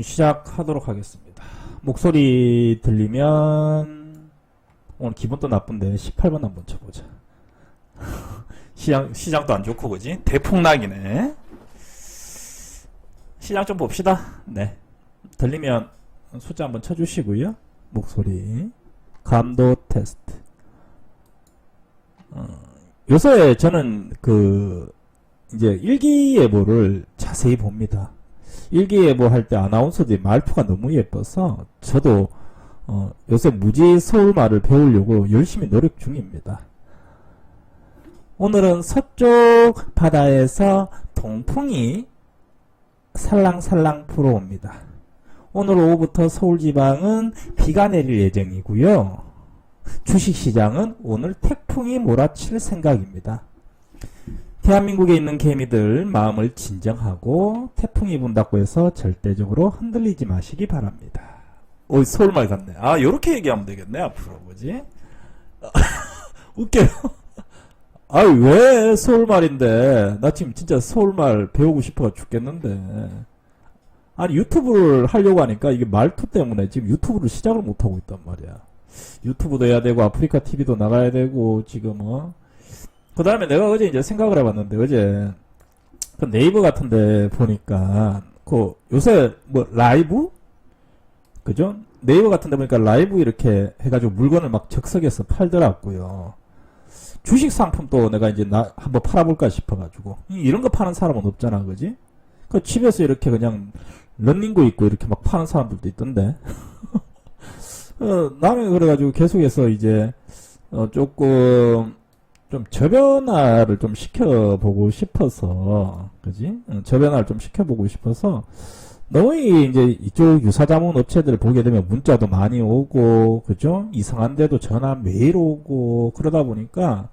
시작하도록 하겠습니다. 목소리 들리면 오늘 기분도 나쁜데 18번 한번 쳐보자. 시장도 안 좋고 그지? 대폭락이네. 시장 좀 봅시다. 네, 들리면 숫자 한번 쳐주시고요. 목소리 감도 테스트. 요새 저는 이제 일기예보를 자세히 봅니다. 일기예보 할 때 아나운서들이 말투가 너무 예뻐서 저도 요새 무지 서울말을 배우려고 열심히 노력 중입니다. 오늘은 서쪽 바다에서 동풍이 살랑살랑 불어옵니다. 오늘 오후부터 서울지방은 비가 내릴 예정이고요. 주식시장은 오늘 태풍이 몰아칠 생각입니다. 대한민국에 있는 개미들 마음을 진정하고 태풍이 분다고 해서 절대적으로 흔들리지 마시기 바랍니다. 오, 서울말 같네. 아, 요렇게 얘기하면 되겠네, 앞으로. 뭐지? 웃겨요. 아, 왜 서울말인데? 나 지금 진짜 서울말 배우고 싶어가 죽겠는데. 아니, 유튜브를 하려고 하니까 이게 말투 때문에 지금 유튜브를 시작을 못하고 있단 말이야. 유튜브도 해야 되고, 아프리카 TV도 나가야 되고, 지금, 그 다음에 내가 어제 이제 생각을 해봤는데, 어제, 그 네이버 같은데 보니까, 요새 뭐 라이브? 그죠? 네이버 같은데 보니까 라이브 이렇게 해가지고 물건을 막 적석에서 팔더라고요. 주식 상품도 내가 이제 한번 팔아볼까 싶어가지고. 이런 거 파는 사람은 없잖아, 그지? 그 집에서 이렇게 그냥 런닝구 입고 이렇게 막 파는 사람들도 있던데. 나는 그래가지고 계속해서 이제, 조금, 좀 저변화를 좀 시켜보고 싶어서, 그지? 저변화를 좀 시켜보고 싶어서, 너무 이제 이쪽 유사자문 업체들을 보게 되면 문자도 많이 오고, 그죠? 이상한데도 전화 매일 오고, 그러다 보니까,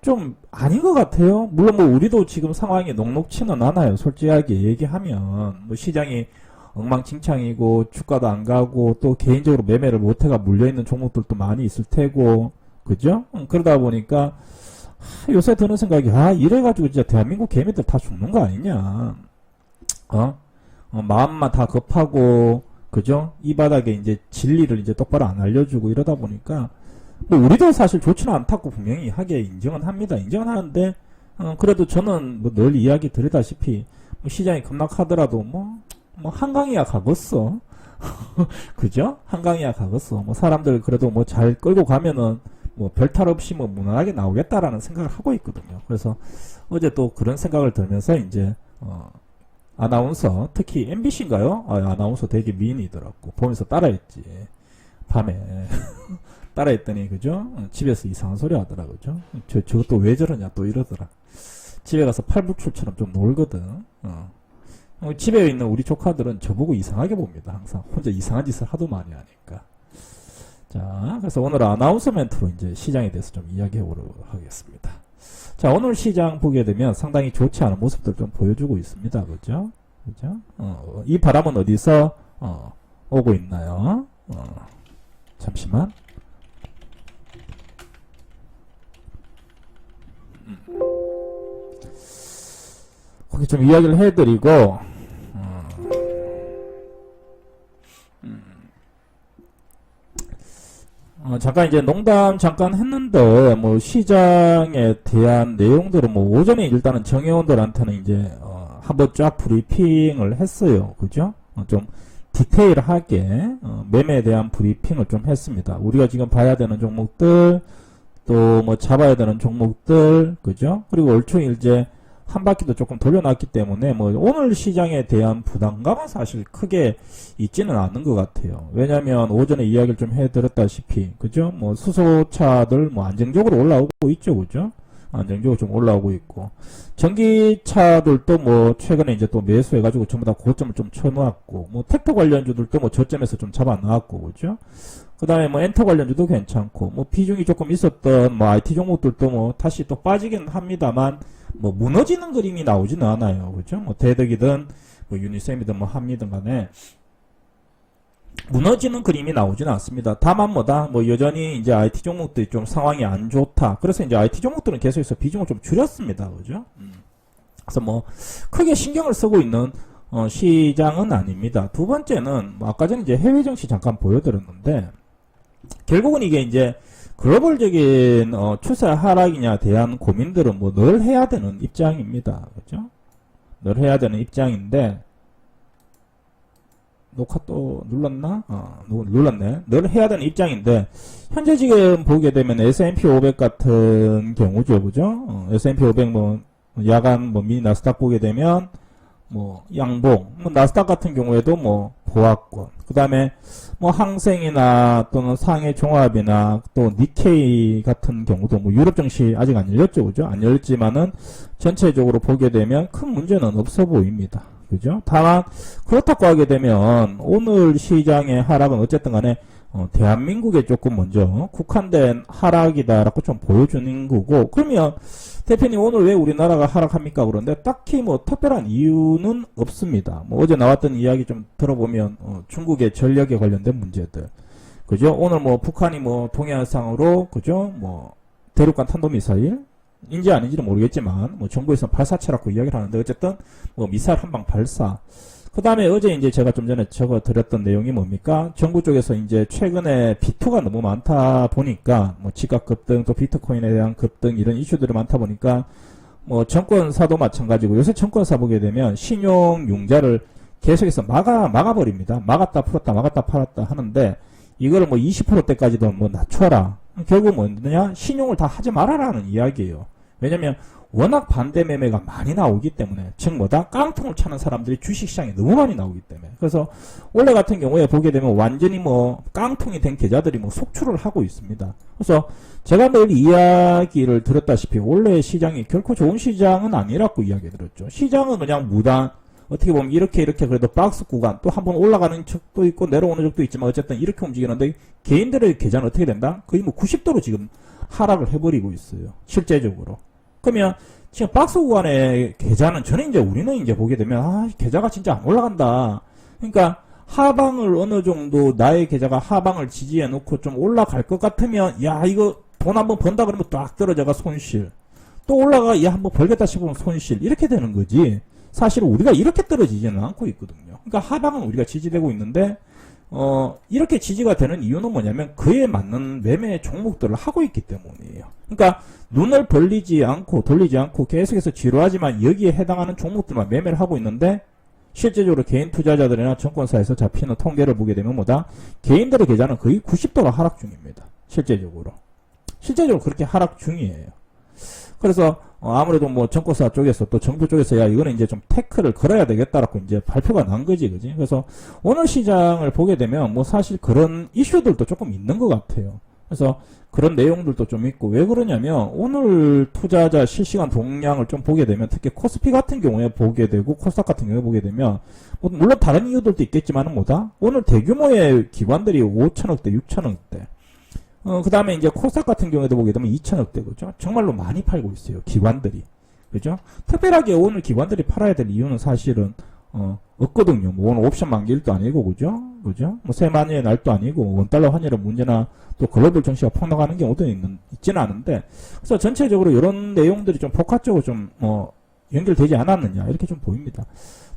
좀 아닌 것 같아요. 물론 뭐 우리도 지금 상황이 녹록치는 않아요. 솔직하게 얘기하면. 뭐 시장이 엉망진창이고, 주가도 안 가고, 또 개인적으로 매매를 못해가 물려있는 종목들도 많이 있을 테고, 그죠? 그러다 보니까 요새 드는 생각이 이래가지고 진짜 대한민국 개미들 다 죽는 거 아니냐. 마음만 다 급하고, 그죠? 이 바닥에 이제 진리를 이제 똑바로 안 알려주고 이러다 보니까 뭐 우리도 사실 좋지는 않다고 분명히 하게 인정은 합니다. 인정은 하는데 그래도 저는 뭐 늘 이야기 드리다시피 뭐 시장이 급락하더라도 뭐 한강이야 가겠어. 그죠? 한강이야 가겠어. 뭐 사람들 그래도 뭐 잘 끌고 가면은 뭐 별탈 없이 뭐 무난하게 나오겠다라는 생각을 하고 있거든요. 그래서 어제 또 그런 생각을 들면서 이제 아나운서 특히 MBC인가요? 아나운서 되게 미인이더라고. 보면서 따라했지. 밤에 따라했더니 그죠? 집에서 이상한 소리 하더라 그죠? 저것도 왜 저러냐 또 이러더라. 집에 가서 팔불출처럼 좀 놀거든. 집에 있는 우리 조카들은 저보고 이상하게 봅니다. 항상 혼자 이상한 짓을 하도 많이 하니까. 자, 그래서 오늘 아나운서 멘트로 이제 시장에 대해서 좀 이야기해 보도록 하겠습니다. 자, 오늘 시장 보게 되면 상당히 좋지 않은 모습들 좀 보여주고 있습니다. 그죠? 그죠? 이 바람은 어디서 오고 있나요? 잠시만. 거기 좀 이야기를 해드리고, 잠깐 이제 농담 잠깐 했는데, 뭐, 시장에 대한 내용들은 뭐, 오전에 일단은 정회원들한테는 이제, 한번 쫙 브리핑을 했어요. 그죠? 좀 디테일하게, 매매에 대한 브리핑을 좀 했습니다. 우리가 지금 봐야 되는 종목들, 또 뭐, 잡아야 되는 종목들, 그죠? 그리고 얼추 이제, 한 바퀴도 조금 돌려놨기 때문에 뭐 오늘 시장에 대한 부담감은 사실 크게 있지는 않은 것 같아요. 왜냐하면 오전에 이야기를 좀 해드렸다시피 그죠? 뭐 수소차들 뭐 안정적으로 올라오고 있죠, 그죠? 안정적으로 좀 올라오고 있고 전기차들도 뭐 최근에 이제 또 매수해가지고 전부 다 고점을 좀 쳐놓았고 뭐 텍터 관련주들도 뭐 저점에서 좀 잡아놨고 그죠? 그 다음에 뭐 엔터 관련주도 괜찮고 뭐 비중이 조금 있었던 뭐 IT 종목들도 뭐 다시 또 빠지긴 합니다만 뭐 무너지는 그림이 나오지는 않아요. 그죠? 뭐 대덕이든 뭐 유니셈이든 뭐 한미든 간에 무너지는 그림이 나오지는 않습니다. 다만 뭐다 뭐 여전히 이제 IT 종목들이 좀 상황이 안 좋다. 그래서 이제 IT 종목들은 계속해서 비중을 좀 줄였습니다. 그죠? 그래서 뭐 크게 신경을 쓰고 있는 시장은 아닙니다. 두 번째는 뭐 아까 전에 이제 해외 증시 잠깐 보여드렸는데 결국은 이게 이제 글로벌적인 추세 하락이냐 대한 고민들은 뭐 늘 해야 되는 입장입니다. 그죠? 늘 해야 되는 입장인데 녹화 또 눌렀나? 눌렀네. 늘 해야 되는 입장인데 현재 지금 보게 되면 S&P 500 같은 경우죠, 그죠? S&P 500 뭐 야간 뭐 미니 나스닥 보게 되면 뭐 양봉, 뭐 나스닥 같은 경우에도 뭐 보합권, 그 다음에 뭐 항생이나 또는 상해 종합이나 또 니케이 같은 경우도 뭐 유럽 증시 아직 안 열렸죠, 그죠? 안 열렸지만은 전체적으로 보게 되면 큰 문제는 없어 보입니다. 그죠? 다만 그렇다고 하게 되면 오늘 시장의 하락은 어쨌든 간에 대한민국에 조금 먼저 국한된 하락이다라고 좀 보여주는 거고, 그러면 대표님 오늘 왜 우리나라가 하락합니까? 그런데 딱히 뭐 특별한 이유는 없습니다. 뭐 어제 나왔던 이야기 좀 들어보면 중국의 전력에 관련된 문제들, 그죠? 오늘 뭐 북한이 뭐 동해상으로 그죠? 뭐 대륙간 탄도미사일 인지 아닌지는 모르겠지만 뭐 정부에서 발사체라고 이야기를 하는데 어쨌든 뭐 미사일 한 방 발사. 그 다음에 어제 이제 제가 좀 전에 적어 드렸던 내용이 뭡니까? 정부 쪽에서 이제 최근에 비투가 너무 많다 보니까 뭐 지각 급등 또 비트코인에 대한 급등 이런 이슈들이 많다 보니까 뭐 정권사도 마찬가지고 요새 정권사 보게 되면 신용 융자를 계속해서 막아버립니다. 막았다 풀었다 막았다 팔았다 하는데 이거를 뭐 20%대까지도 뭐 낮춰라. 결국 뭐냐? 신용을 다 하지 말아라는 이야기예요. 왜냐면 워낙 반대 매매가 많이 나오기 때문에, 즉 뭐다? 깡통을 차는 사람들이 주식시장에 너무 많이 나오기 때문에. 그래서 원래 같은 경우에 보게 되면 완전히 뭐 깡통이 된 계좌들이 뭐 속출을 하고 있습니다. 그래서 제가 늘 이야기를 드렸다시피 원래 시장이 결코 좋은 시장은 아니라고 이야기 드렸죠. 시장은 그냥 무단, 어떻게 보면 이렇게 그래도 박스 구간 또 한번 올라가는 적도 있고 내려오는 적도 있지만 어쨌든 이렇게 움직이는데 개인들의 계좌는 어떻게 된다? 거의 뭐 90도로 지금 하락을 해버리고 있어요. 실제적으로. 그러면 지금 박스 구간의 계좌는 저는 이제 우리는 이제 보게 되면 계좌가 진짜 안 올라간다. 그러니까 하방을 어느 정도 나의 계좌가 하방을 지지해 놓고 좀 올라갈 것 같으면 야 이거 돈 한번 번다 그러면 딱 떨어져가 손실. 또 올라가 야 한번 벌겠다 싶으면 손실. 이렇게 되는 거지. 사실 우리가 이렇게 떨어지지는 않고 있거든요. 그러니까 하방은 우리가 지지되고 있는데 이렇게 지지가 되는 이유는 뭐냐면 그에 맞는 매매 종목들을 하고 있기 때문이에요. 그러니까 눈을 돌리지 않고 계속해서 지루하지만 여기에 해당하는 종목들만 매매를 하고 있는데 실제적으로 개인 투자자들이나 정권사에서 잡히는 통계를 보게 되면 뭐다? 개인들의 계좌는 거의 90도가 하락 중입니다. 실제적으로 그렇게 하락 중이에요. 그래서 아무래도 뭐 정권사 쪽에서 또 정부 쪽에서 야 이거는 이제 좀 태클을 걸어야 되겠다라고 이제 발표가 난 거지, 그지? 그래서 오늘 시장을 보게 되면 뭐 사실 그런 이슈들도 조금 있는 것 같아요. 그래서 그런 내용들도 좀 있고, 왜 그러냐면 오늘 투자자 실시간 동향을 좀 보게 되면 특히 코스피 같은 경우에 보게 되고 코스닥 같은 경우에 보게 되면 뭐 물론 다른 이유들도 있겠지만은 뭐다? 오늘 대규모의 기관들이 5천억대 6천억대 그 다음에 이제 코스닥 같은 경우에도 보게 되면 2천억대, 그죠? 정말로 많이 팔고 있어요, 기관들이. 그죠? 특별하게 오늘 기관들이 팔아야 될 이유는 사실은, 없거든요. 뭐 오늘 옵션 만기일도 아니고, 그죠? 뭐 세만의 날도 아니고, 원달러 환율의 문제나 또 글로벌 증시가 폭락하는 경우도 있지는 않은데, 그래서 전체적으로 이런 내용들이 좀 포괄적으로 좀, 연결되지 않았느냐, 이렇게 좀 보입니다.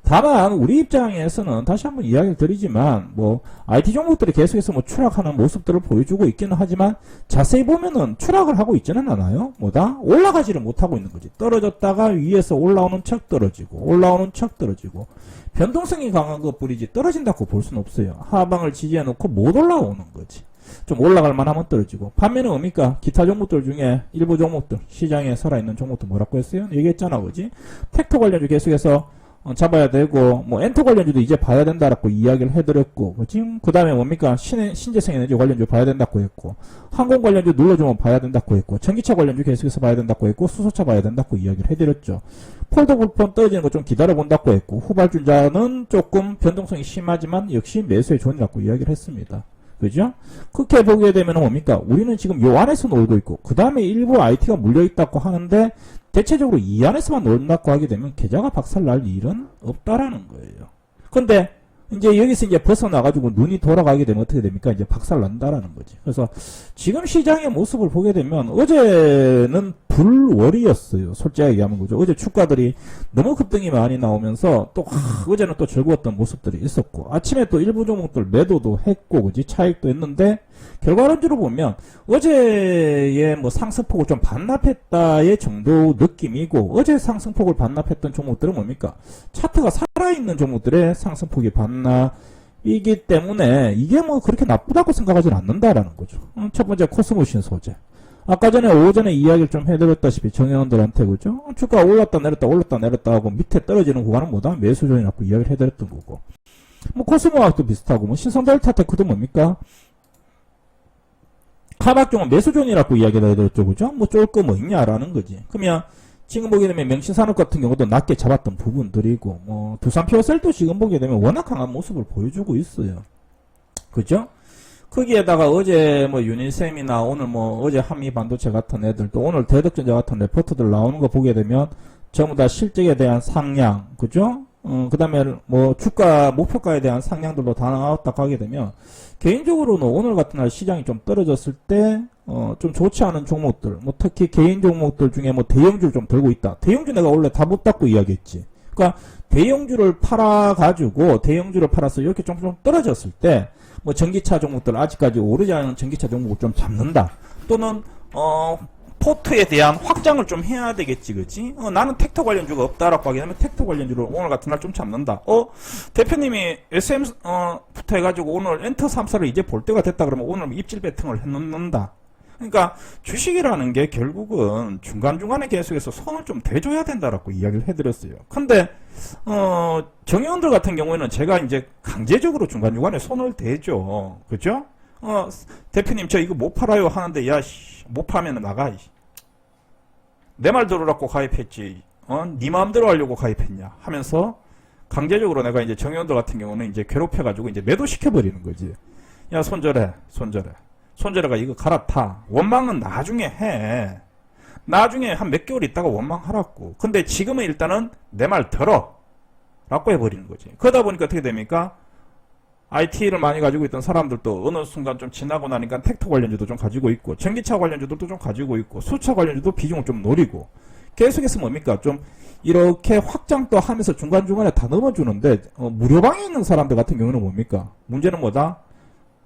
다만 우리 입장에서는 다시 한번 이야기를 드리지만 뭐 IT 종목들이 계속해서 뭐 추락하는 모습들을 보여주고 있기는 하지만 자세히 보면은 추락을 하고 있지는 않아요. 뭐다? 올라가지를 못하고 있는 거지. 떨어졌다가 위에서 올라오는 척 떨어지고 변동성이 강한 것뿐이지 떨어진다고 볼 수는 없어요. 하방을 지지해 놓고 못 올라오는 거지. 좀 올라갈 만하면 떨어지고, 반면에 뭡니까? 기타 종목들 중에 일부 종목들, 시장에 살아있는 종목들 뭐라고 했어요? 얘기했잖아, 그지? 텍토 관련주 계속해서 잡아야 되고, 뭐 엔터 관련주도 이제 봐야 된다라고 이야기를 해드렸고, 지금 그 다음에 뭡니까? 신재생에너지 관련주 봐야 된다고 했고, 항공 관련주 눌러주면 봐야 된다고 했고, 전기차 관련주 계속해서 봐야 된다고 했고, 수소차 봐야 된다고 이야기를 해드렸죠. 폴더블폰 떨어지는 거 좀 기다려본다고 했고, 후발주자는 조금 변동성이 심하지만 역시 매수의 존이라고 이야기를 했습니다. 그죠? 그렇게 보게 되면 뭡니까? 우리는 지금 요 안에서 놀고 있고, 그 다음에 일부 IT가 물려있다고 하는데, 대체적으로 이 안에서만 놀다고 하게 되면 계좌가 박살날 일은 없다라는 거예요. 근데 이제 여기서 이제 벗어나가지고 눈이 돌아가게 되면 어떻게 됩니까? 이제 박살난다라는 거지. 그래서 지금 시장의 모습을 보게 되면 어제는 불월이었어요. 솔직하게 얘기하면 그죠. 어제 주가들이 너무 급등이 많이 나오면서 또 어제는 또 즐거웠던 모습들이 있었고 아침에 또 일부 종목들 매도도 했고 그지 차익도 했는데 결과론적으로 보면 어제의 뭐 상승폭을 좀 반납했다의 정도 느낌이고 어제 상승폭을 반납했던 종목들은 뭡니까? 차트가 살아있는 종목들의 상승폭이 반납이기 때문에 이게 뭐 그렇게 나쁘다고 생각하지는 않는다라는 거죠. 첫 번째 코스모신 소재. 아까 전에 오전에 이야기를 좀 해드렸다시피 정회원들한테 그죠? 주가 올랐다 내렸다 하고 밑에 떨어지는 구간은 뭐다? 매수존이라고 이야기를 해드렸던 거고. 뭐 코스모학도 비슷하고 뭐 신성델타테크도 뭡니까? 카박종은 매수존이라고 이야기를 해드렸죠. 그죠? 뭐 쫄 거 뭐 있냐라는 거지. 그러면 지금 보게 되면 명신산업 같은 경우도 낮게 잡았던 부분들이고 뭐 두산표셀도 지금 보게 되면 워낙 강한 모습을 보여주고 있어요. 그죠? 거기에다가 어제 뭐 유니셈이나 오늘 뭐 어제 한미반도체 같은 애들 또 오늘 대덕전자 같은 레포트들 나오는 거 보게 되면 전부 다 실적에 대한 상향, 그죠? 그 다음에 뭐 주가 목표가에 대한 상향들도 다 나왔다 하게 되면 개인적으로는 오늘 같은 날 시장이 좀 떨어졌을 때 좀 좋지 않은 종목들 뭐 특히 개인 종목들 중에 뭐 대형주를 좀 들고 있다. 대형주 내가 원래 다 못 닫고 이야기했지. 그러니까 대형주를 팔아가지고 대형주를 팔아서 이렇게 좀 떨어졌을 때 뭐 전기차 종목들 아직까지 오르지 않은 전기차 종목을 좀 잡는다. 또는 포트에 대한 확장을 좀 해야 되겠지, 그치? 나는 텍터 관련주가 없다라고 하게 되면 텍터 관련주를 오늘 같은 날 좀 잡는다. 대표님이 SM부터 해가지고 오늘 엔터 3사를 이제 볼 때가 됐다 그러면 오늘 입질 배팅을 해놓는다. 그러니까 주식이라는 게 결국은 중간중간에 계속해서 손을 좀 대줘야 된다라고 이야기를 해드렸어요. 근데 정의원들 같은 경우에는 제가 이제 강제적으로 중간중간에 손을 대죠. 그죠? 대표님 저 이거 못 팔아요 하는데 야 못 파면 나가. 내 말 들으라고 가입했지. 네 마음대로 하려고 가입했냐 하면서 강제적으로 내가 이제 정의원들 같은 경우는 이제 괴롭혀가지고 이제 매도시켜버리는 거지. 야 손절해가 이거 갈아타. 원망은 나중에 해. 나중에 한 몇 개월 있다가 원망하라고. 근데 지금은 일단은 내 말 들어 라고 해버리는 거지. 그러다 보니까 어떻게 됩니까? IT를 많이 가지고 있던 사람들도 어느 순간 좀 지나고 나니까 텍터 관련주도 좀 가지고 있고 전기차 관련주도 좀 가지고 있고 수차 관련주도 비중을 좀 노리고 계속해서 뭡니까? 좀 이렇게 확장도 하면서 중간중간에 다 넘어주는데 무료방에 있는 사람들 같은 경우는 뭡니까? 문제는 뭐다?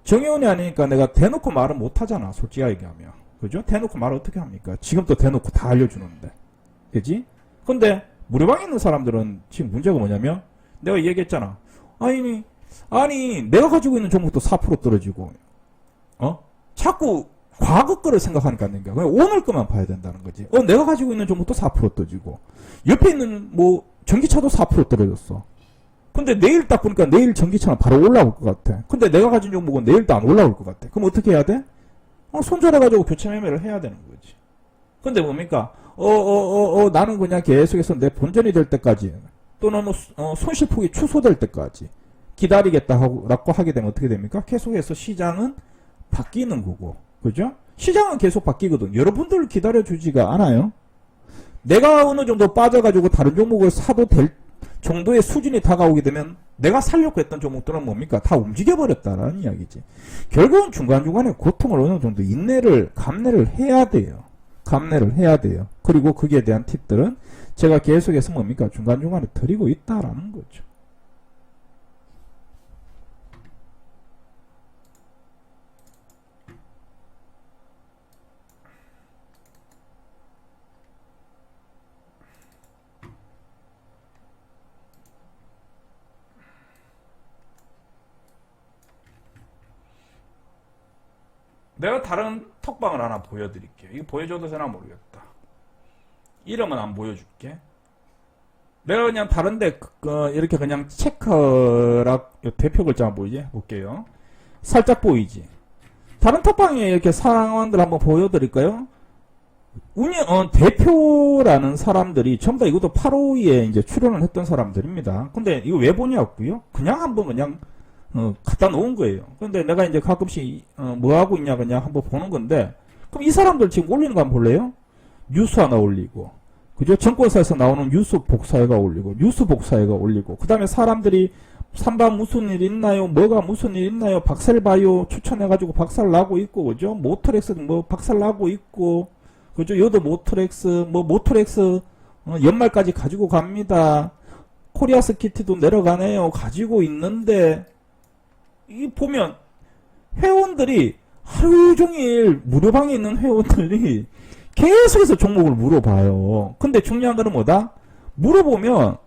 정의원이 아니니까 내가 대놓고 말은 못하잖아. 솔직하게 얘기하면. 그죠? 대놓고 말을 어떻게 합니까? 지금 또 대놓고 다 알려주는데. 그지? 근데 무료방에 있는 사람들은 지금 문제가 뭐냐면 내가 얘기했잖아. 아니 내가 가지고 있는 종목도 4% 떨어지고 자꾸 과거 거를 생각하니까 안 되니까 그냥 오늘 거만 봐야 된다는 거지. 내가 가지고 있는 종목도 4% 떨어지고 옆에 있는 뭐 전기차도 4% 떨어졌어. 근데 내일 딱 보니까 내일 전기차는 바로 올라올 것 같아. 근데 내가 가진 종목은 내일도 안 올라올 것 같아. 그럼 어떻게 해야 돼? 손절해가지고 교체 매매를 해야 되는 거지. 근데 뭡니까? 나는 그냥 계속해서 내 본전이 될 때까지 또는 손실폭이 축소될 때까지 기다리겠다라고 하게 되면 어떻게 됩니까? 계속해서 시장은 바뀌는 거고, 그죠? 시장은 계속 바뀌거든. 여러분들 기다려주지가 않아요. 내가 어느 정도 빠져가지고 다른 종목을 사도 될 정도의 수준이 다가오게 되면 내가 살려고 했던 종목들은 뭡니까? 다 움직여버렸다라는 이야기지. 결국은 중간중간에 고통을 어느 정도 감내를 해야 돼요. 감내를 해야 돼요. 그리고 거기에 대한 팁들은 제가 계속해서 뭡니까? 중간중간에 드리고 있다라는 거죠. 내가 다른 톡방을 하나 보여드릴게요. 이거 보여줘도 되나 모르겠다. 이름은 안 보여줄게. 내가 그냥 다른데 이렇게 그냥 체크락 대표 글자만 보이지? 볼게요. 살짝 보이지? 다른 톡방에 이렇게 상황들 한번 보여드릴까요? 대표라는 사람들이 전부 다 이것도 852에 이제 출연을 했던 사람들입니다. 근데 이거 왜 보냐고요? 그냥 한번 그냥 갖다 놓은 거예요. 근데 내가 이제 가끔씩 뭐 하고 있냐 그냥 한번 보는 건데 그럼 이 사람들 지금 올리는 거 한번 볼래요? 뉴스 하나 올리고 그죠? 정권사에서 나오는 뉴스 복사회가 올리고 뉴스 복사회가 올리고 그 다음에 사람들이 삼바 무슨 일 있나요? 뭐가 무슨 일 있나요? 박살 봐요. 추천해가지고 박살 나고 있고, 그죠? 모터렉스 뭐 박살 나고 있고, 그죠? 요도 모터렉스, 뭐 모터렉스, 연말까지 가지고 갑니다. 코리아 스키트도 내려가네요. 가지고 있는데, 이 보면, 회원들이 하루 종일 무료방에 있는 회원들이 계속해서 종목을 물어봐요. 근데 중요한 거는 뭐다? 물어보면,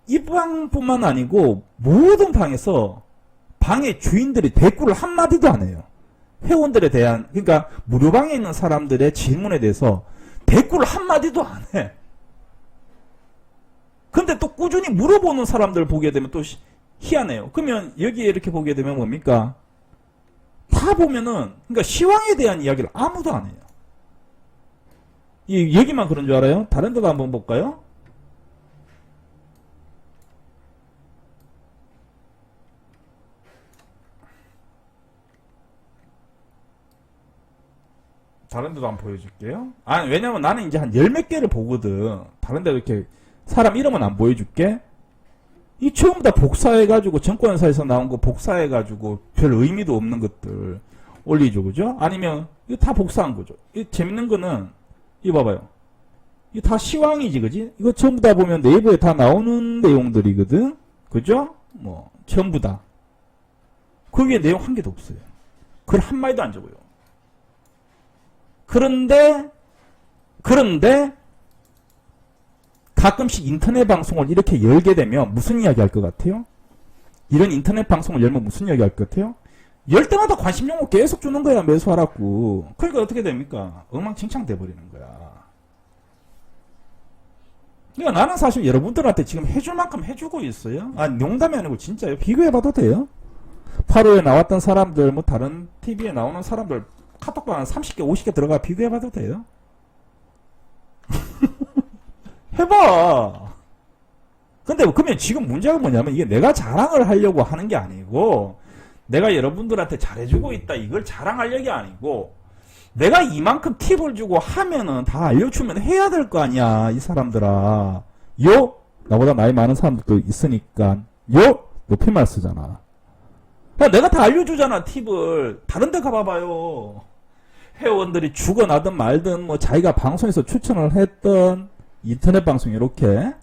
이 방뿐만 아니고 모든 방에서 방의 주인들이 대꾸를 한마디도 안 해요. 회원들에 대한, 그러니까 무료방에 있는 사람들의 질문에 대해서 대꾸를 한마디도 안 해. 근데 또 꾸준히 물어보는 사람들 보게 되면 또 희한해요. 그러면 여기에 이렇게 보게 되면 뭡니까? 다 보면은, 그러니까 시황에 대한 이야기를 아무도 안 해요. 여기만 그런 줄 알아요? 다른 데도 한번 볼까요? 다른 데도 한번 보여줄게요. 아니, 왜냐면 나는 이제 한 열 몇 개를 보거든. 다른 데도 이렇게 사람 이름은 안 보여줄게. 이 처음부 다 복사해가지고 정권사에서 나온 거 복사해가지고 별 의미도 없는 것들 올리죠. 그죠? 아니면 이거 다 복사한 거죠. 이 재밌는 거는 이거 봐봐요. 이거 다 시황이지. 그지? 이거 전부 다 보면 네이버에 다 나오는 내용들이거든. 그죠? 뭐 전부 다. 거기에 내용 한 개도 없어요. 글 한마디도 안 적어요. 그런데 가끔씩 인터넷 방송을 이렇게 열게 되면 무슨 이야기 할 것 같아요? 이런 인터넷 방송을 열면 무슨 이야기 할 것 같아요? 열 때마다 관심 용어 계속 주는 거야. 매수하라고. 그러니까 어떻게 됩니까? 엉망진창 돼버리는 거야. 그러니까 나는 사실 여러분들한테 지금 해줄 만큼 해주고 있어요. 아, 농담이 아니고 진짜요. 비교해봐도 돼요. 8호에 나왔던 사람들, 뭐 다른 TV에 나오는 사람들 카톡방 한 30개, 50개 들어가 비교해봐도 돼요. 해봐. 근데 그러면 지금 문제가 뭐냐면 이게 내가 자랑을 하려고 하는 게 아니고 내가 여러분들한테 잘해주고 있다 이걸 자랑하려고 아니고 내가 이만큼 팁을 주고 하면은 다 알려주면 해야 될 거 아니야. 이 사람들아. 나보다 나이 많은 사람들도 있으니까 높임말 쓰잖아. 내가 다 알려주잖아. 팁을. 다른 데 가봐봐요. 회원들이 죽어나든 말든 뭐 자기가 방송에서 추천을 했던 인터넷 방송 이렇게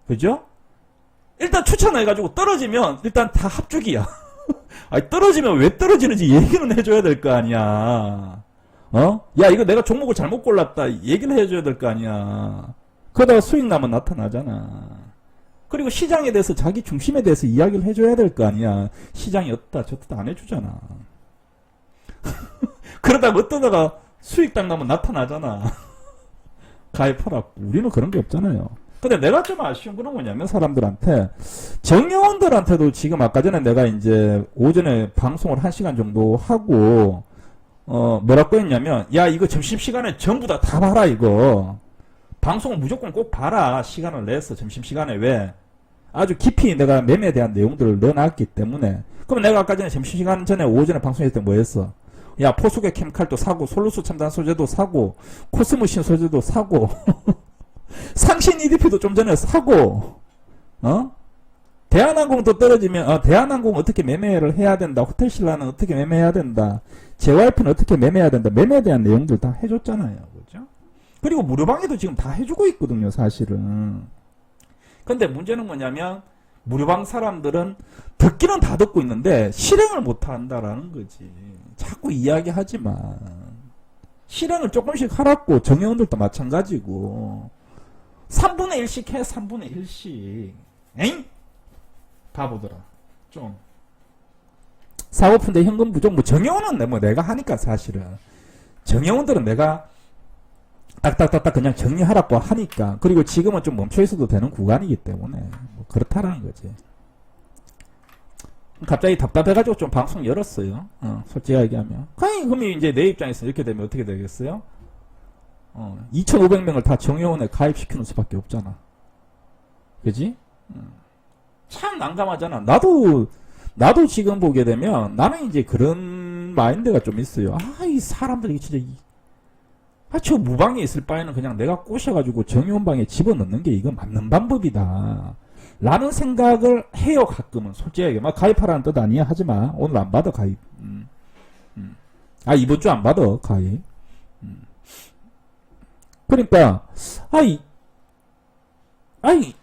그죠? 일단 추천해가지고 떨어지면 일단 다 합죽이야. 아니 떨어지면 왜 떨어지는지 얘기는 해줘야 될 거 아니야. 야 이거 내가 종목을 잘못 골랐다 얘기를 해줘야 될 거 아니야. 그러다가 수익 나면 나타나잖아. 그리고 시장에 대해서 자기 중심에 대해서 이야기를 해줘야 될 거 아니야. 시장이 어떻다 저떻다 안 해주잖아. 그러다가 어떠다가 수익 딱 나면 나타나잖아. 가입하라고. 우리는 그런 게 없잖아요. 근데 내가 좀 아쉬운 건 뭐냐면 사람들한테 정회원들한테도 지금 아까 전에 내가 이제 오전에 방송을 1시간 정도 하고 뭐라고 했냐면 야 이거 점심시간에 전부 다 봐라 이거. 방송을 무조건 꼭 봐라. 시간을 내서 점심시간에 왜 아주 깊이 내가 매매에 대한 내용들을 넣어놨기 때문에. 그럼 내가 아까 전에 점심시간 전에 오전에 방송했을 때 뭐 했어? 야 포수계 캠칼도 사고 솔루스 첨단 소재도 사고 코스모신 소재도 사고 상신 EDP도 좀 전에 사고 대한항공도 떨어지면 대한항공 어떻게 매매를 해야 된다. 호텔신라는 어떻게 매매해야 된다. JYP는 어떻게 매매해야 된다. 매매에 대한 내용들 다 해줬잖아요. 그죠? 그리고 무료방에도 지금 다 해주고 있거든요. 사실은. 근데 문제는 뭐냐면 무료방 사람들은 듣기는 다 듣고 있는데 실행을 못한다라는 거지. 자꾸 이야기하지만 실행을 조금씩 하라고. 정회원들도 마찬가지고 3분의 1씩 해. 3분의 1씩 에잉? 바보들아. 좀 사고픈데 현금 부족. 뭐 정회원은 뭐 내가 하니까 사실은 정회원들은 내가 딱딱딱딱 그냥 정리하라고 하니까. 그리고 지금은 좀 멈춰 있어도 되는 구간이기 때문에 뭐 그렇다라는 거지. 갑자기 답답해가지고 좀 방송 열었어요. 솔직히 얘기하면. 그럼 이제 내 입장에서 이렇게 되면 어떻게 되겠어요? 2,500명을 다 정회원에 가입시키는 수밖에 없잖아. 그지? 참 난감하잖아. 나도 지금 보게 되면 나는 이제 그런 마인드가 좀 있어요. 이 사람들이 진짜 저 무방에 있을 바에는 그냥 내가 꼬셔가지고 정의원방에 집어넣는 게 이거 맞는 방법이다. 라는 생각을 해요. 가끔은 솔직하게 막 가입하라는 뜻 아니야. 하지마. 오늘 안 받아 가입. 아 이번 주 안 받아 가입. 그러니까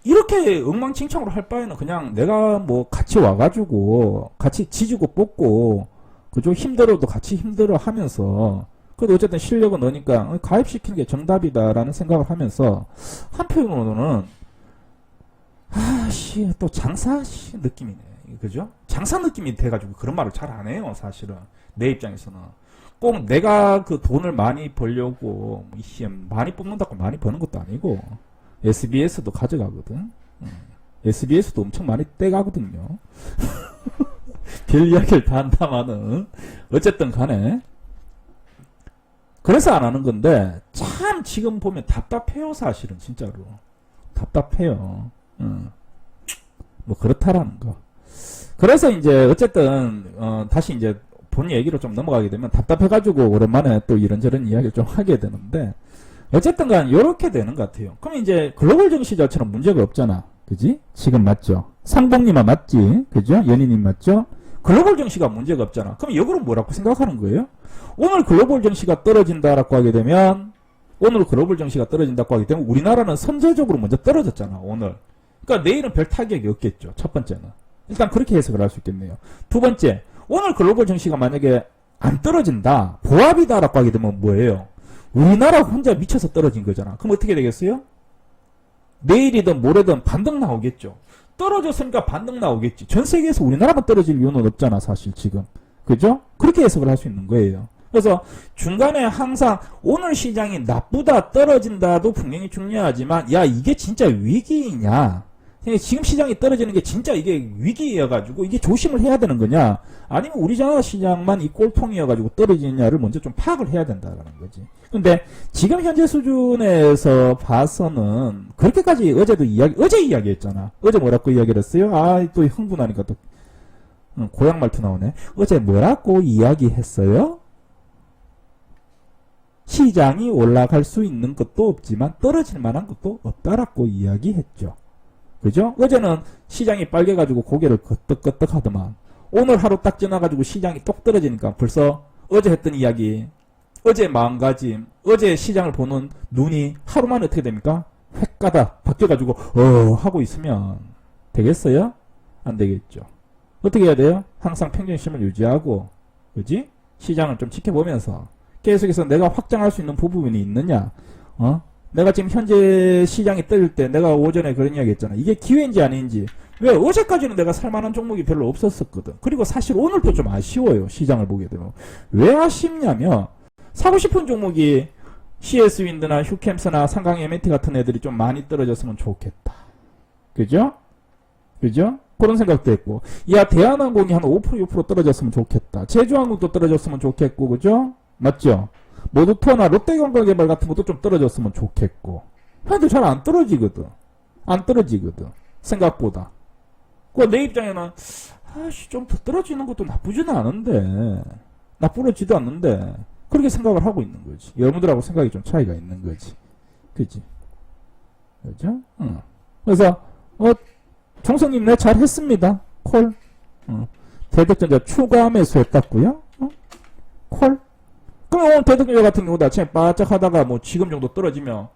이렇게 엉망진창으로 할 바에는 그냥 내가 뭐 같이 와가지고 같이 지지고 뽑고 그죠? 힘들어도 같이 힘들어 하면서 그래도 어쨌든 실력은 너니까 가입시키는 게 정답이다라는 생각을 하면서 한편으로는 또 장사 느낌이네. 그죠? 장사 느낌이 돼가지고 그런 말을 잘 안 해요. 사실은 내 입장에서는 꼭 내가 그 돈을 많이 벌려고 많이 뽑는다고 많이 버는 것도 아니고 SBS도 가져가거든. SBS도 엄청 많이 떼가거든요. 별 이야기를 다 한다마는 어쨌든 간에 그래서 안 하는 건데 참 지금 보면 답답해요. 사실은 진짜로 답답해요. 뭐 그렇다라는 거. 그래서 이제 어쨌든 다시 이제 본 얘기로 좀 넘어가게 되면 답답해가지고 오랜만에 또 이런저런 이야기를 좀 하게 되는데 어쨌든 간 요렇게 되는 것 같아요. 그럼 이제 글로벌 정시 자체는 문제가 없잖아. 그지? 지금 맞죠? 상봉님아 맞지? 그죠? 연희님 맞죠? 글로벌 정시가 문제가 없잖아. 그럼 역으로 뭐라고 생각하는 거예요? 오늘 글로벌 정시가 떨어진다라고 하게 되면 오늘 글로벌 정시가 떨어진다고 하게 되면 우리나라는 선제적으로 먼저 떨어졌잖아. 오늘. 그러니까 내일은 별 타격이 없겠죠. 첫 번째는. 일단 그렇게 해석을 할 수 있겠네요. 두 번째, 오늘 글로벌 정시가 만약에 안 떨어진다, 보합이다라고 하게 되면 뭐예요? 우리나라 혼자 미쳐서 떨어진 거잖아. 그럼 어떻게 되겠어요? 내일이든 모레든 반등 나오겠죠. 떨어졌으니까 반등 나오겠지. 전 세계에서 우리나라만 떨어질 이유는 없잖아, 사실 지금. 그죠? 그렇게 해석을 할 수 있는 거예요. 그래서 중간에 항상 오늘 시장이 나쁘다, 떨어진다도 분명히 중요하지만 야, 이게 진짜 위기이냐? 지금 시장이 떨어지는 게 진짜 이게 위기여가지고 이게 조심을 해야 되는 거냐? 아니면 우리나라 시장만 이 꼴통이어가지고 떨어지느냐를 먼저 좀 파악을 해야 된다는 거지. 근데 지금 현재 수준에서 봐서는 그렇게까지 어제 이야기했잖아. 어제 뭐라고 이야기를 했어요? 또 흥분하니까 또 고향 말투 나오네. 어제 뭐라고 이야기했어요? 시장이 올라갈 수 있는 것도 없지만 떨어질 만한 것도 없다라고 이야기했죠. 그죠? 어제는 시장이 빨개가지고 고개를 끄덕끄덕 하더만 오늘 하루 딱 지나가지고 시장이 똑 떨어지니까 벌써 어제 했던 이야기, 어제 마음가짐, 어제 시장을 보는 눈이 하루 만에 어떻게 됩니까? 획 가다 바뀌어가지고 하고 있으면 되겠어요? 안 되겠죠. 어떻게 해야 돼요? 항상 평정심을 유지하고 그지? 시장을 좀 지켜보면서 계속해서 내가 확장할 수 있는 부분이 있느냐? 내가 지금 현재 시장이 뜰 때 내가 오전에 그런 이야기 했잖아. 이게 기회인지 아닌지. 왜? 어제까지는 내가 살만한 종목이 별로 없었거든. 그리고 사실 오늘도 좀 아쉬워요. 시장을 보게 되면. 왜 아쉽냐면 사고 싶은 종목이 CS윈드나 휴캠스나 상강 M&T 같은 애들이 좀 많이 떨어졌으면 좋겠다. 그죠? 그죠? 그런 생각도 했고. 야, 대한항공이 한 5% 6% 떨어졌으면 좋겠다. 제주항공도 떨어졌으면 좋겠고. 그죠? 맞죠? 모두투어나 롯데관광개발 같은 것도 좀 떨어졌으면 좋겠고. 근데 잘 안 떨어지거든. 안 떨어지거든. 생각보다. 내 입장에는 좀 더 떨어지는 것도 나쁘지는 않은데 나쁘지도 않는데 그렇게 생각을 하고 있는 거지. 여러분들하고 생각이 좀 차이가 있는 거지. 그지? 그죠? 그래서 정성님 네 잘했습니다. 콜. 대덕전자 추가 매수했다고요? 콜. 그럼 오늘 대덕전자 같은 경우도 아침에 바짝 하다가 뭐 지금 정도 떨어지면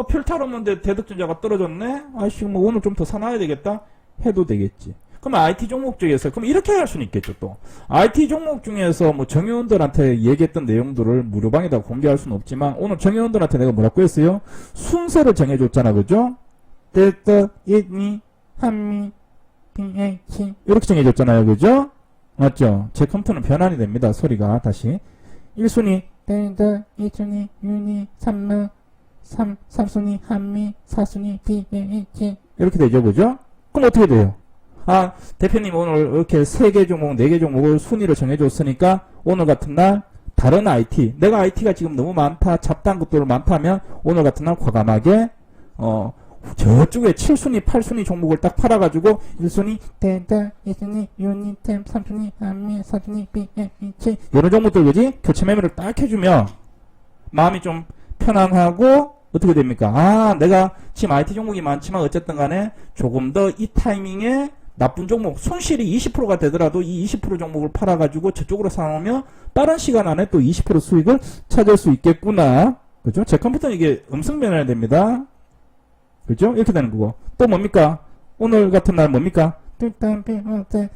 별 탈 없는데 대덕전자가 떨어졌네? 뭐 오늘 좀 더 사놔야 되겠다? 해도 되겠지. 그럼 IT 종목 중에서 그럼 이렇게 할 수는 있겠죠. 또 IT 종목 중에서 뭐 정회원들한테 얘기했던 내용들을 무료방에다가 공개할 수는 없지만 오늘 정회원들한테 내가 뭐라고 했어요? 순서를 정해줬잖아. 그죠? 대덕, 일미, 한미, BH 이렇게 정해줬잖아요. 그죠? 맞죠? 제 컴퓨터는 변환이 됩니다. 소리가 다시 1순위 대덕, 2순위 유니, 3순위 한미, 4순위 BH 이렇게 되죠. 그죠? 그럼 어떻게 돼요? 대표님 오늘 이렇게 3개 종목, 4개 종목을 순위를 정해줬으니까 오늘 같은 날 다른 IT, 내가 IT가 지금 너무 많다, 잡다한 것들 많다면 오늘 같은 날 과감하게 저쪽에 7순위, 8순위 종목을 딱 팔아가지고 1순위 대덕, 2순위 유니템, 3순위 한미, 4순위 BH 이런 종목들 그지? 교체 매매를 딱 해주면 마음이 좀 편안하고 어떻게 됩니까? 아, 내가 지금 IT 종목이 많지만 어쨌든 간에 조금 더 이 타이밍에 나쁜 종목, 손실이 20%가 되더라도 이 20% 종목을 팔아가지고 저쪽으로 사놓으면 빠른 시간 안에 또 20% 수익을 찾을 수 있겠구나. 그죠? 제 컴퓨터는 이게 음성 변환이 됩니다. 그죠? 이렇게 되는 거고. 또 뭡니까? 오늘 같은 날 뭡니까?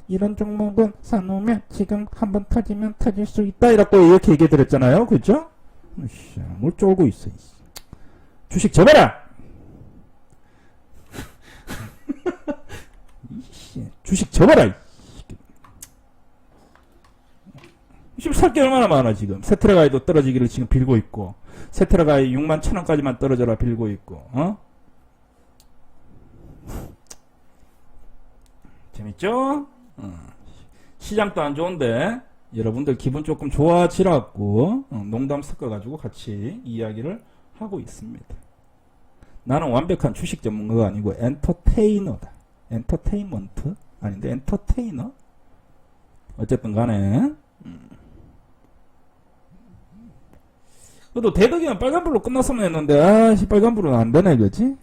이런 종목은 사놓으면 지금 한번 터지면 터질 수 있다. 이렇게 얘기 드렸잖아요. 그죠? 뭘 쫄고 있어. 주식 접어라! 주식 접어라! 지금 살 게 얼마나 많아, 지금. 세트라가이도 떨어지기를 지금 빌고 있고, 세트라가이 6만 1,000원까지만 떨어져라 빌고 있고, 재밌죠? 시장도 안 좋은데, 여러분들 기분 조금 좋아지라고, 농담 섞어가지고 같이 이야기를 하고 있습니다. 나는 완벽한 주식 전문가가 아니고 엔터테이너다. 엔터테인먼트? 아닌데 엔터테이너? 어쨌든 간에 그래도 대덕이는 빨간불로 끝났으면 했는데 아씨 빨간불은 안되네 그지?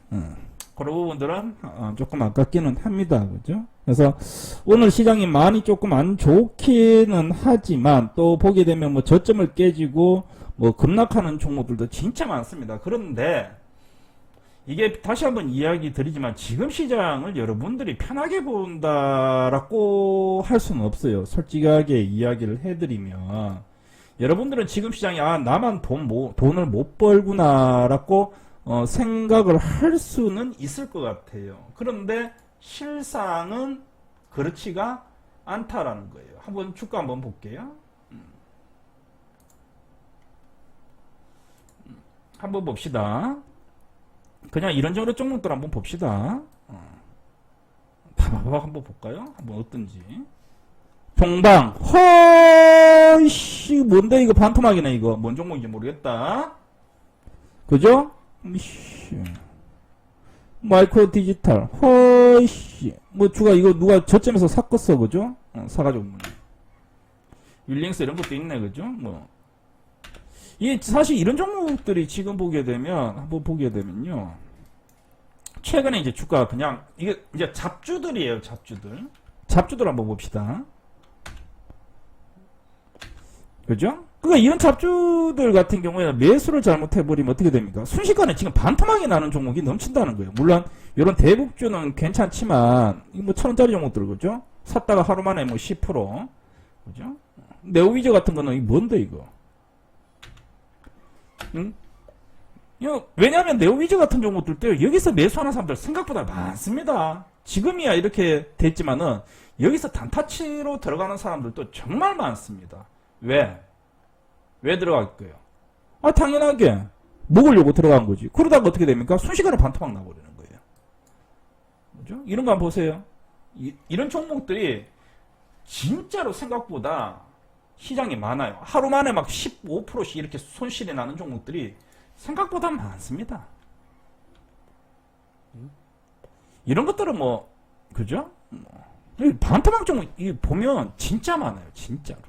그런 부분들은 조금 아깝기는 합니다. 그죠? 그래서 오늘 시장이 많이 조금 안 좋기는 하지만 또 보게 되면 뭐 저점을 깨지고 뭐 급락하는 종목들도 진짜 많습니다. 그런데 이게 다시 한번 이야기 드리지만 지금 시장을 여러분들이 편하게 본다라고 할 수는 없어요. 솔직하게 이야기를 해드리면 여러분들은 지금 시장이 나만 돈을 못 벌구나라고 생각을 할 수는 있을 것 같아요. 그런데 실상은 그렇지가 않다라는 거예요. 한번 주가 한번 볼게요. 한번 봅시다. 그냥 이런저런 종목들 한번 봅시다. 봐봐 한번 볼까요? 한번 어떤지. 동방 허이씨 뭔데 이거 반토막이네 이거. 뭔 종목인지 모르겠다. 그죠? 마이크로 디지털 허이씨 뭐 주가 이거 누가 저점에서 샀겠어 그죠? 사가지고 윌링스 이런 것도 있네 그죠? 뭐 이 사실 이런 종목들이 지금 보게 되면 한번 보게 되면요 최근에 이제 주가 그냥 이게 이제 잡주들이에요. 잡주들 한번 봅시다. 그죠? 그러니까 이런 잡주들 같은 경우에는 매수를 잘못해버리면 어떻게 됩니까? 순식간에 지금 반토막이 나는 종목이 넘친다는 거예요. 물론 이런 대북주는 괜찮지만 뭐 1,000원짜리 종목들 그죠? 샀다가 하루 만에 뭐 10% 그죠? 네오위저 같은 거는 이게 뭔데 이거? 응? 왜냐하면 네오위저 같은 종목들도 여기서 매수하는 사람들 생각보다 많습니다. 지금이야 이렇게 됐지만은 여기서 단타치로 들어가는 사람들도 정말 많습니다. 왜 들어갈까요? 당연하게 먹으려고 들어간 거지. 그러다가 어떻게 됩니까? 순식간에 반토막 나버리는 거예요. 그죠? 이런 거 한번 보세요. 이런 종목들이 진짜로 생각보다 시장이 많아요. 하루 만에 막 15%씩 이렇게 손실이 나는 종목들이 생각보다 많습니다. 이런 것들은 뭐 그죠? 반토막 종목 보면 진짜 많아요. 진짜로.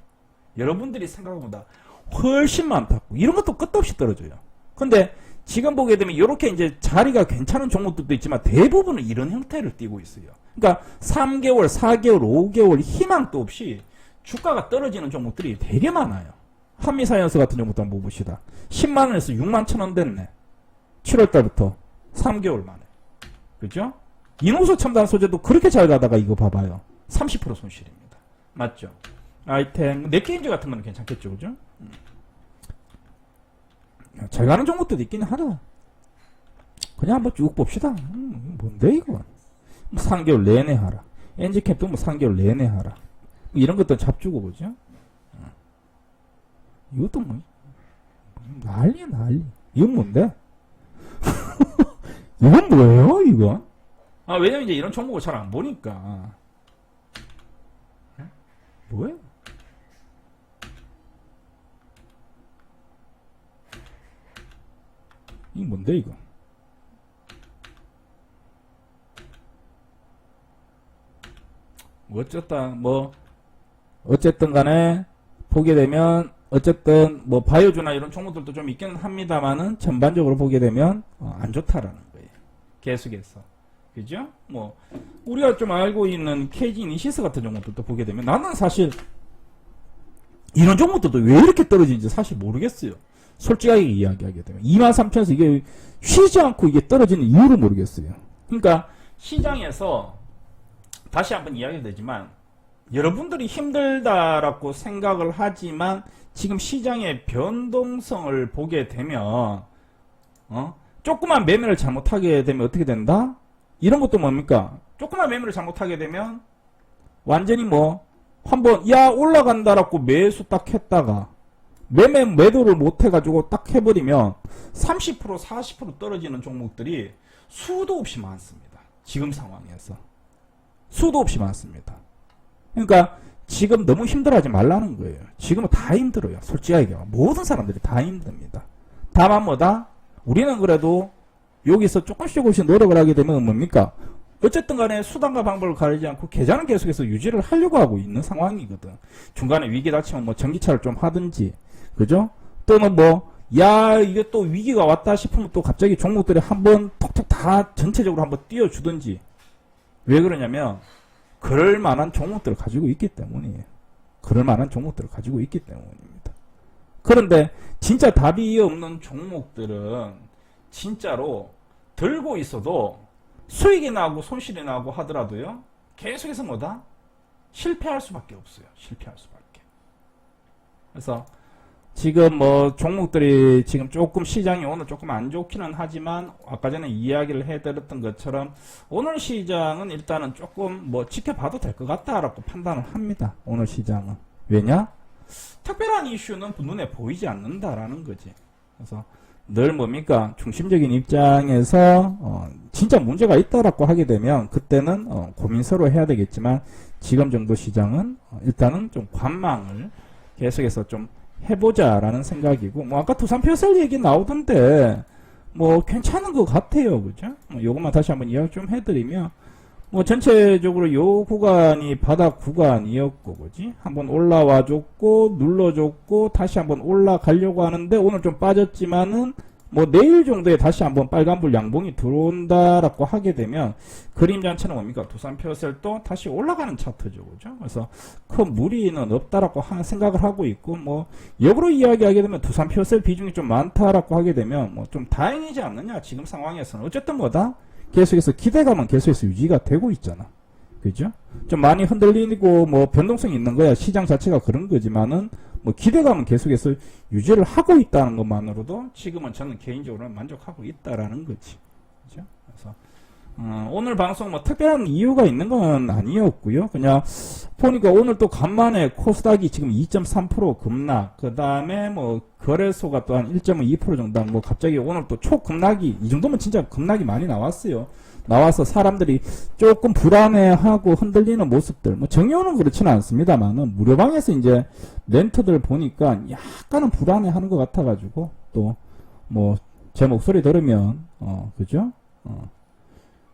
여러분들이 생각보다 훨씬 많다고. 이런 것도 끝도 없이 떨어져요. 근데 지금 보게 되면 이렇게 이제 자리가 괜찮은 종목들도 있지만 대부분은 이런 형태를 띠고 있어요. 그러니까 3개월, 4개월, 5개월 희망도 없이 주가가 떨어지는 종목들이 되게 많아요. 한미사이언스 같은 종목도 한번 봅시다. 10만원에서 6만 1,000원 됐네. 7월달부터 3개월 만에. 그죠? 인호소 첨단 소재도 그렇게 잘 가다가 이거 봐봐요. 30% 손실입니다. 맞죠? 아이템, 넷게임즈 같은 건 괜찮겠죠, 그죠? 잘 가는 종목도 있긴 하다. 그냥 한번 쭉 봅시다. 뭔데, 이거? 3개월 내내 하라. 엔지캡도 뭐 3개월 내내 하라. 이런 것도 잡주고, 그죠? 이것도 뭐, 난리. 이건 뭔데? 이건 뭐예요, 이거? 왜냐면 이제 이런 종목을 잘 안 보니까. 뭐예요? 이게 뭔데 이거? 어쨌든 간에 보게 되면 어쨌든 뭐 바이오주나 이런 종목들도 좀 있기는 합니다만은 전반적으로 보게 되면 안 좋다라는 거예요. 계속해서. 그죠? 뭐 우리가 좀 알고 있는 KG 이니시스 같은 종목들도 보게 되면 나는 사실 이런 종목들도 왜 이렇게 떨어지는지 사실 모르겠어요. 솔직하게 이야기하게 되면 23,000에서 이게 쉬지 않고 이게 떨어지는 이유를 모르겠어요. 그러니까 시장에서 다시 한번 이야기가 되지만 여러분들이 힘들다라고 생각을 하지만 지금 시장의 변동성을 보게 되면 조그만 매매를 잘못하게 되면 어떻게 된다? 이런 것도 뭡니까? 조그만 매매를 잘못하게 되면 완전히 뭐 한번 야 올라간다라고 매수 딱 했다가 매도를 못 해가지고 딱 해버리면 30% 40% 떨어지는 종목들이 수도 없이 많습니다. 지금 상황에서 수도 없이 많습니다. 그러니까 지금 너무 힘들어하지 말라는 거예요. 지금은 다 힘들어요. 솔직하게 모든 사람들이 다 힘듭니다. 다만 뭐다? 우리는 그래도 여기서 조금씩 노력을 하게 되면 뭡니까? 어쨌든 간에 수단과 방법을 가리지 않고 계좌는 계속해서 유지를 하려고 하고 있는 상황이거든. 중간에 위기 닥치면 뭐 전기차를 좀 하든지, 그죠? 또는 뭐, 야, 이게 또 위기가 왔다 싶으면 또 갑자기 종목들이 한번 톡톡 다 전체적으로 한번 띄워주든지. 왜 그러냐면, 그럴 만한 종목들을 가지고 있기 때문이에요. 그럴 만한 종목들을 가지고 있기 때문입니다. 그런데 진짜 답이 없는 종목들은 진짜로 들고 있어도 수익이 나고 손실이 나고 하더라도요. 계속해서 뭐다? 실패할 수밖에 없어요. 실패할 수밖에. 그래서 지금 뭐 종목들이 지금 조금 시장이 오늘 조금 안 좋기는 하지만 아까 전에 이야기를 해드렸던 것처럼 오늘 시장은 일단은 조금 뭐 지켜봐도 될 것 같다라고 판단을 합니다. 오늘 시장은. 왜냐? 특별한 이슈는 눈에 보이지 않는다라는 거지. 그래서 늘 뭡니까? 중심적인 입장에서 진짜 문제가 있다라고 하게 되면 그때는 고민서로 해야 되겠지만 지금 정도 시장은 일단은 좀 관망을 계속해서 좀 해보자라는 생각이고 뭐 아까 두산표셀 얘기 나오던데 뭐 괜찮은 것 같아요. 그죠? 요것만 다시 한번 이야기 좀 해드리면 뭐 전체적으로 요 구간이 바닥 구간이었고 그지? 한번 올라와 줬고 눌러줬고 다시 한번 올라가려고 하는데 오늘 좀 빠졌지만은 뭐 내일 정도에 다시 한번 빨간불 양봉이 들어온다라고 하게 되면 그림 자체는 뭡니까? 두산표셀도 다시 올라가는 차트죠. 그죠? 그래서 큰 무리는 없다라고 생각을 하고 있고 뭐 역으로 이야기하게 되면 두산표셀 비중이 좀 많다라고 하게 되면 뭐 좀 다행이지 않느냐 지금 상황에서는 어쨌든 뭐다? 계속해서 기대감은 계속해서 유지가 되고 있잖아. 그죠? 좀 많이 흔들리고 뭐 변동성이 있는 거야. 시장 자체가 그런 거지만은 뭐 기대감은 계속해서 유지를 하고 있다는 것만으로도 지금은 저는 개인적으로 만족하고 있다라는 거지. 그죠? 그래서 오늘 방송 뭐 특별한 이유가 있는 건 아니었고요. 그냥 보니까 오늘 또 간만에 코스닥이 지금 2.3% 급락, 그 다음에 뭐 거래소가 또 한 1.2% 정도 뭐 갑자기 오늘 또 초급락이 이 정도면 진짜 급락이 많이 나왔어요. 나와서 사람들이 조금 불안해하고 흔들리는 모습들, 뭐 정의원은 그렇지는 않습니다만은 무료방에서 이제 멘트들 보니까 약간은 불안해하는 것 같아가지고 또 뭐 제 목소리 들으면 그죠?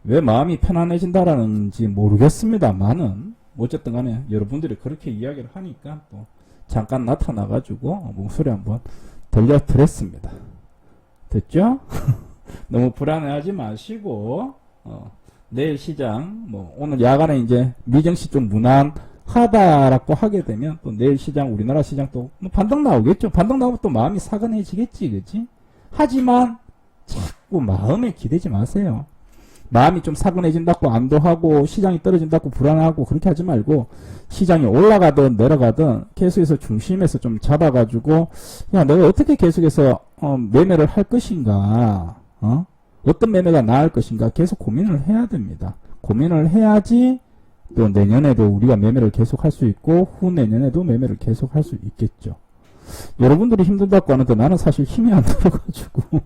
왜 마음이 편안해진다라는지 모르겠습니다만은 어쨌든 간에 여러분들이 그렇게 이야기를 하니까 또 잠깐 나타나가지고 목소리 한번 들려드렸습니다. 됐죠? 너무 불안해하지 마시고 내일 시장 뭐 오늘 야간에 이제 미정시 좀 무난하다라고 하게 되면 또 내일 시장 우리나라 시장 또 반등 나오겠죠. 반등 나오면 또 마음이 사근해지겠지, 그치? 하지만 자꾸 마음에 기대지 마세요. 마음이 좀 사근해진다고 안도하고 시장이 떨어진다고 불안하고 그렇게 하지 말고 시장이 올라가든 내려가든 계속해서 중심에서 좀 잡아가지고 야 내가 어떻게 계속해서 매매를 할 것인가 어떤 매매가 나을 것인가 계속 고민을 해야 됩니다. 고민을 해야지 또 내년에도 우리가 매매를 계속 할 수 있고 후내년에도 매매를 계속 할 수 있겠죠. 여러분들이 힘들다고 하는데 나는 사실 힘이 안 들어가지고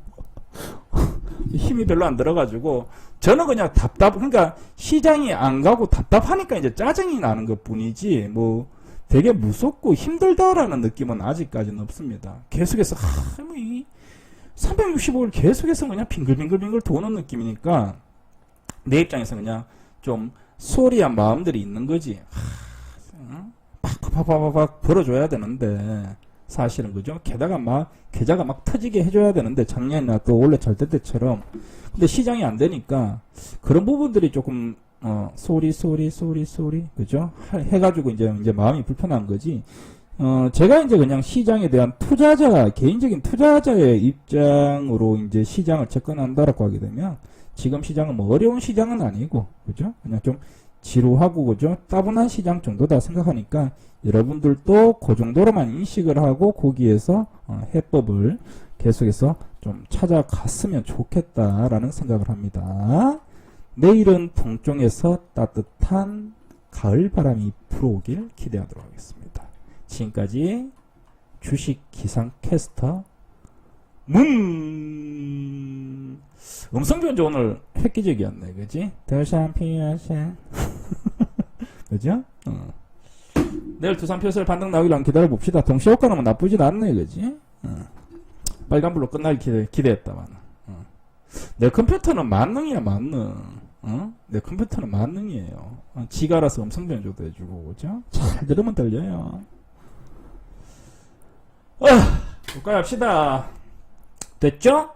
힘이 별로 안 들어가지고 저는 그냥 그러니까 시장이 안 가고 답답하니까 이제 짜증이 나는 것 뿐이지 뭐 되게 무섭고 힘들다라는 느낌은 아직까지는 없습니다. 계속해서 뭐 365일 계속해서 그냥 빙글빙글 도는 느낌이니까 내 입장에서 그냥 좀 소리한 마음들이 있는 거지. 팍팍팍팍 벌어줘야 되는데 사실은, 그죠? 게다가 계좌가 막 터지게 해줘야 되는데, 작년이나 또 원래 잘 될 때처럼. 근데 시장이 안 되니까, 그런 부분들이 조금, 소리, 그죠? 해가지고 이제 마음이 불편한 거지. 제가 이제 그냥 시장에 대한 개인적인 투자자의 입장으로 이제 시장을 접근한다라고 하게 되면, 지금 시장은 뭐 어려운 시장은 아니고, 그죠? 그냥 좀 지루하고, 그죠? 따분한 시장 정도다 생각하니까, 여러분들도 그 정도로만 인식을 하고, 거기에서, 해법을 계속해서 좀 찾아갔으면 좋겠다라는 생각을 합니다. 내일은 동쪽에서 따뜻한 가을 바람이 불어오길 기대하도록 하겠습니다. 지금까지 주식 기상 캐스터 음성변조 오늘 획기적이었네, 그지? 더샴피아샹 그죠? 내일 두산표절 반등 나오길 한번 기다려봅시다. 동시효과는 나쁘진 않네, 그지? 빨간불로 끝날 기대했다만. 내 컴퓨터는 만능이야, 만능. 내 컴퓨터는 만능이에요. 지가 알아서 음성변조도 해주고, 그죠? 잘 들으면 들려요. 국가에 합시다. 됐죠?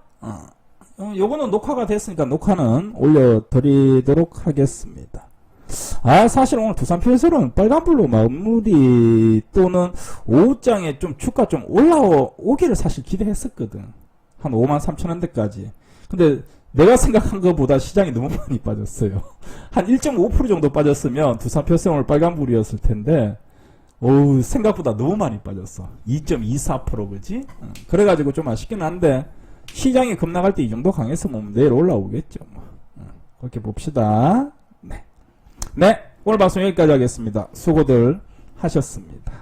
요거는 녹화가 됐으니까 녹화는 올려드리도록 하겠습니다. 사실 오늘 두산표절은 빨간불로 마무리 또는 오후장에 좀 주가 좀 올라오기를 사실 기대했었거든. 한 53,000원대까지. 근데 내가 생각한 것보다 시장이 너무 많이 빠졌어요. 한 1.5% 정도 빠졌으면 두산표절 오늘 빨간불이었을 텐데, 생각보다 너무 많이 빠졌어. 2.24% 그지? 그래가지고 좀 아쉽긴 한데, 시장이 급락할 때 이 정도 강했으면 내일 올라오겠죠. 그렇게 봅시다. 네. 오늘 방송 여기까지 하겠습니다. 수고들 하셨습니다.